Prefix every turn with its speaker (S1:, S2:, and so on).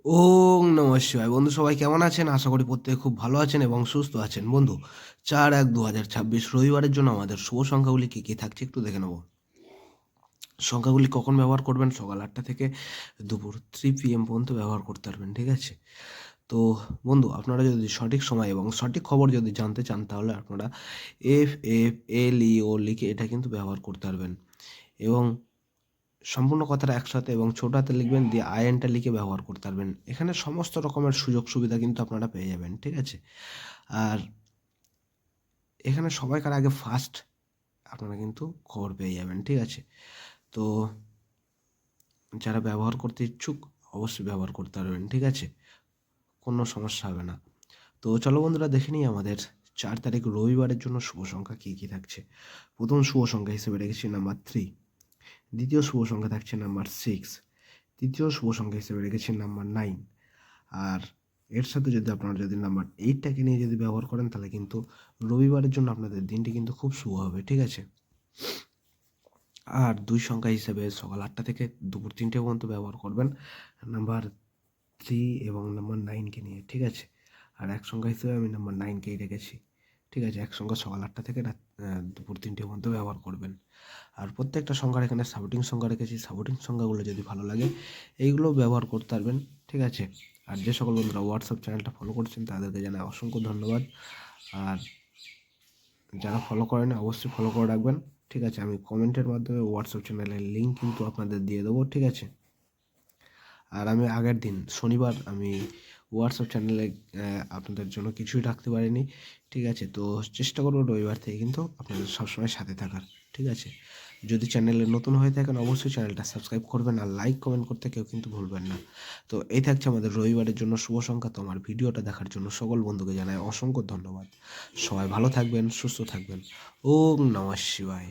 S1: ওম নমঃ শিবায়। বন্ধু সবাই কেমন আছেন? আশা করি প্রত্যেকে খুব ভালো আছেন এবং সুস্থ আছেন। বন্ধু ৪-১-২০২৬ রবিবারের জন্য আমাদের শুভ সংখ্যাগুলি কী থাকছে একটু দেখে নেব। সংখ্যাগুলি কখন ব্যবহার করবেন? সকাল ৮টা থেকে দুপুর 3 PM পর্যন্ত ব্যবহার করতে পারবেন, ঠিক আছে? তো বন্ধু আপনারা যদি সঠিক সময় এবং সঠিক খবর যদি জানতে চান তাহলে আপনারা FFLEO লিখে এটা কিন্তু ব্যবহার করতে পারবেন এবং সম্পূর্ণ কথাটা একসাথে এবং ছোট হাতে লিখবেন দিয়ে আইএনটা লিখে ব্যবহার করতে পারবেন। এখানে সমস্ত রকমের সুযোগ সুবিধা কিন্তু আপনারা পেয়ে যাবেন, ঠিক আছে? আর এখানে সবাইকার আগে ফার্স্ট আপনারা কিন্তু খবর পেয়ে যাবেন, ঠিক আছে? তো যারা ব্যবহার করতে ইচ্ছুক অবশ্যই ব্যবহার করতে পারবেন, ঠিক আছে? কোনো সমস্যা হবে না। তো চলো বন্ধুরা দেখে নিই আমাদের ৪ তারিখ রবিবারের জন্য শুভ সংখ্যা কী থাকছে। প্রথম শুভ সংখ্যা হিসেবে রেখেছি নাম্বার 3, দ্বিতীয় শুভ সংখ্যা থাকছে নাম্বার 6, তৃতীয় শুভ সংখ্যা হিসেবে রেখেছি নাম্বার 9। আর এর সাথে যদি আপনারা যদি নাম্বার 8টাকে নিয়ে যদি ব্যবহার করেন তাহলে কিন্তু রবিবারের জন্য আপনাদের দিনটি কিন্তু খুব শুভ হবে, ঠিক আছে? আর 2 সংখ্যা হিসেবে সকাল 8টা থেকে দুপুর 3টে পর্যন্ত ব্যবহার করবেন নাম্বার 3 এবং নাম্বার 9কে নিয়ে, ঠিক আছে? আর এক সংখ্যা হিসেবে আমি নাম্বার 9কেই রেখেছি, ঠিক আছে? এক সংখ্যা সকাল 8টা থেকে দুপুর 3টে পর্যন্ত ব্যবহার করবেন। আর প্রত্যেকটা সংখ্যার এখানে সাপোর্টিং সংখ্যা রেখেছি। সাপোর্টিং সংখ্যাগুলো যদি ভালো লাগে এইগুলোও ব্যবহার করতে পারবেন, ঠিক আছে? আর যে সকল বন্ধুরা হোয়াটসঅ্যাপ চ্যানেলটা ফলো করছেন তাদেরকে জানাই অসংখ্য ধন্যবাদ। আর যারা ফলো করেনি অবশ্যই ফলো করে রাখবেন, ঠিক আছে? আমি কমেন্টের মাধ্যমে হোয়াটসঅ্যাপ চ্যানেলের লিঙ্ক কিন্তু আপনাদের দিয়ে দেবো, ঠিক আছে? আর আমি আগের দিন শনিবার আমি হোয়াটসঅ্যাপ চ্যানেলে আপনাদের জন্য কিছুই রাখতে পারিনি, ঠিক আছে? তো চেষ্টা করব রবিবার থেকে কিন্তু আপনাদের সবসময় সাথে থাকার, ঠিক আছে? যদি চ্যানেলে নতুন হয়ে থাকেন অবশ্যই চ্যানেলটা সাবস্ক্রাইব করবেন আর লাইক কমেন্ট করতে কেউ কিন্তু ভুলবেন না। তো এই থাকছে আমাদের রবিবারের জন্য শুভ সংখ্যা। তো আমার ভিডিওটা দেখার জন্য সকল বন্ধুকে জানাই অসংখ্য ধন্যবাদ। সবাই ভালো থাকবেন, সুস্থ থাকবেন। ওম নমঃ শিবায়।